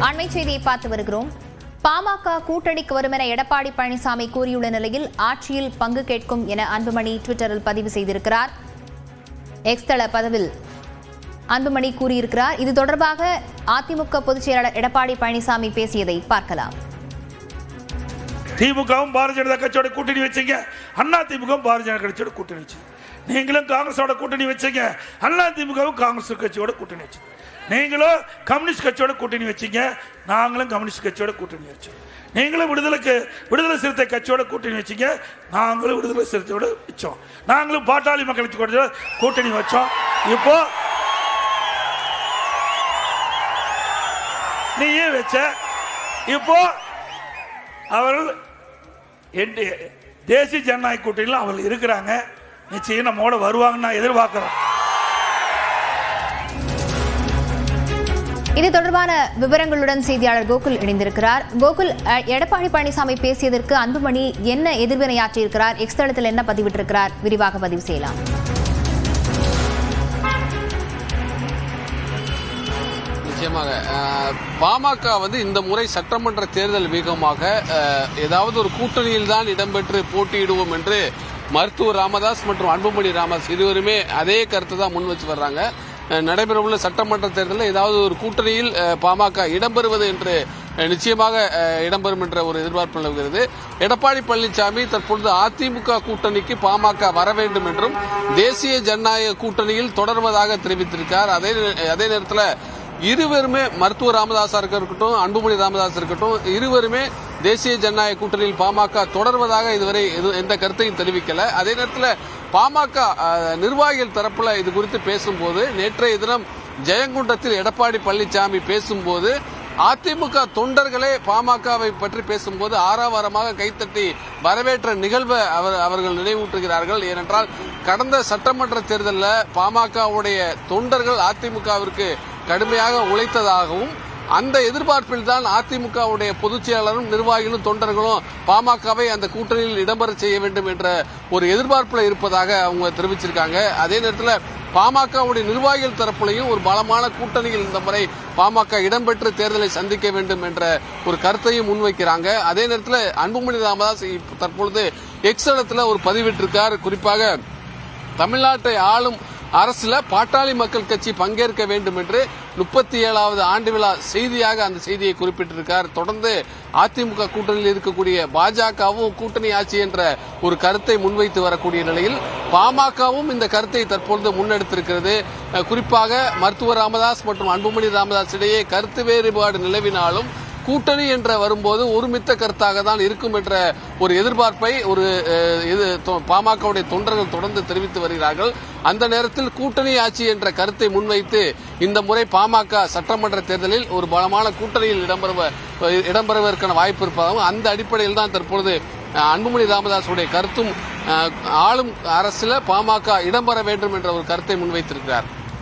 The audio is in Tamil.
அண்மை செய்தியை பார்த்து வருகிறோம். பாமக கூட்டணிக்கு வரும் என எடப்பாடி பழனிசாமி கூறியுள்ள நிலையில் ஆட்சியில் பங்கு கேட்கும் என அன்புமணி ட்விட்டரில் பதிவு செய்திருக்கிறார். எக்ஸ் தள பதிவில் அன்புமணி கூறியிருக்கிறார். இது தொடர்பாக அதிமுக பொதுச் செயலாளர் எடப்பாடி பழனிசாமி பேசியதை பார்க்கலாம். திமுகவும் பாரதிய ஜனதா கட்சியோட கூட்டணி வச்சீங்க, அண்ணா திமுகவும் பாரதிய ஜனதா கட்சியோட கூட்டணி வச்சு, நீங்களும் காங்கிரஸோட கூட்டணி வச்சீங்க, அண்ணா திமுகவும் காங்கிரஸ் கட்சியோட கூட்டணி வச்சு, நீங்களும் கம்யூனிஸ்ட் கட்சியோட கூட்டணி வச்சீங்க, நாங்களும் கம்யூனிஸ்ட் கட்சியோட கூட்டணி வச்சோம். நீங்களும் விடுதலை சிறுத்தை கட்சியோட கூட்டணி வச்சீங்க, நாங்களும் விடுதலை சிறுத்தையோட வச்சோம். நாங்களும் பாட்டாளி மக்கள் கட்சியோட கூட்டணி வச்சோம். இப்போ நீயே வச்ச. இப்போ அவர்கள் தேசிய ஜனநாயக கூட்டணியில் அவர்கள் இருக்கிறாங்க. நிச்சயம் நம்மோட வருவாங்கன்னு நான் எதிர்பார்க்கிறோம். இது தொடர்பான விவரங்களுடன் செய்தியாளர் கோகுல் இணைந்திருக்கிறார். கோகுல், எடப்பாடி பழனிசாமி பேசியதற்கு அன்புமணி என்ன எதிர்வினையாற்றியிருக்கிறார்? எக்ஸ் தளத்தில் என்ன பதிவிட்டிருக்கிறார்? விரிவாக பதிவு செய்யலாம். நிச்சயமாக பாமக இந்த முறை சட்டமன்ற தேர்தல் வேகமாக ஏதாவது ஒரு கூட்டணியில் தான் இடம்பெற்று போட்டியிடுவோம் என்று மருத்துவர் ராமதாஸ் மற்றும் அன்புமணி ராமதாஸ் இருவருமே அதே கருத்தை தான் முன் வச்சு வர்றாங்க. நடைபெறவுள்ள சட்டமன்ற தேர்தலில் ஏதாவது ஒரு கூட்டணியில் பாமக இடம்பெறுவது என்று நிச்சயமாக இடம்பெறும் என்ற ஒரு எதிர்பார்ப்பு நிலவுகிறது. எடப்பாடி பழனிசாமி தற்பொழுது அதிமுக கூட்டணிக்கு பாமக வர வேண்டும் என்றும் தேசிய ஜனநாயக கூட்டணியில் தொடர்வதாக தெரிவித்திருக்கார். அதே நேரத்தில் இருவருமே மருத்துவர் ராமதாஸா இருக்கட்டும், அன்புமணி ராமதாஸ் இருக்கட்டும், இருவருமே தேசிய ஜனநாயக கூட்டணியில் பாமக தொடர்வதாக இதுவரை எந்த கருத்தையும் தெரிவிக்கல. அதே நேரத்தில் பாமக நிர்வாகிகள் தரப்புல இது குறித்து பேசும்போது, நேற்றைய தினம் ஜெயங்கொண்டத்தில் எடப்பாடி பழனிசாமி பேசும்போது அதிமுக தொண்டர்களே பாமகவை பற்றி பேசும்போது ஆரவாரமாக கைத்தட்டி வரவேற்ற நிகழ்வை அவர்கள் நினைவூட்டுகிறார்கள். ஏனென்றால் கடந்த சட்டமன்ற தேர்தலில் பாமகவுடைய தொண்டர்கள் அதிமுகவிற்கு கடுமையாக உழைத்ததாகவும், அந்த எதிர்பார்ப்பில் தான் அதிமுகவுடைய பொதுச் செயலாளரும் நிர்வாகிகளும் தொண்டர்களும் பாமகவை அந்த கூட்டணியில் இடம்பெற செய்ய வேண்டும் என்ற ஒரு எதிர்பார்ப்பில் இருப்பதாக அவங்க தெரிவிச்சிருக்காங்க. அதே நேரத்தில் பாமகவுடைய நிர்வாகிகள் தரப்புலையும் ஒரு பலமான கூட்டணியில் இந்த முறை பாமக இடம்பெற்று தேர்தலை சந்திக்க வேண்டும் என்ற ஒரு கருத்தையும் முன்வைக்கிறாங்க. அதே நேரத்தில் அன்புமணி ராமதாஸ் தற்பொழுது எக்ஸ் தளத்தில் ஒரு பதிவிட்டிருக்கார். குறிப்பாக தமிழ்நாட்டை ஆளும் அரசுல பாட்டாளி மக்கள் கட்சி பங்கேற்க வேண்டும் என்று 37வது ஆண்டு விழா செய்தியாக அந்த செய்தியை குறிப்பிட்டிருக்கார். தொடர்ந்து அதிமுக கூட்டணியில் இருக்கக்கூடிய பாஜகவும் கூட்டணி ஆட்சி என்ற ஒரு கருத்தை முன்வைத்து வரக்கூடிய நிலையில் பாமகவும் இந்த கருத்தை தற்பொழுது முன்னெடுத்திருக்கிறது. குறிப்பாக மருத்துவர் ராமதாஸ் மற்றும் அன்புமணி ராமதாஸ் இடையே கருத்து வேறுபாடு நிலவினாலும் கூட்டணி என்ற வரும்போது ஒருமித்த கருத்தாக தான் இருக்கும் என்ற ஒரு எதிர்பார்ப்பை பாமகவுடைய தொண்டர்கள் தொடர்ந்து தெரிவித்து வருகிறார்கள். அந்த நேரத்தில் கூட்டணி ஆட்சி என்ற கருத்தை முன்வைத்து இந்த முறை பாமக சட்டமன்ற தேர்தலில் ஒரு பலமான கூட்டணியில் இடம்பெறுவதற்கான வாய்ப்பு இருப்பதாகவும், அந்த அடிப்படையில் தான் தற்பொழுது அன்புமணி ராமதாசுடைய கருத்தும் ஆளும் அரசில் பாமக இடம்பெற வேண்டும் என்ற ஒரு கருத்தை முன்வைத்திருக்கிறார்.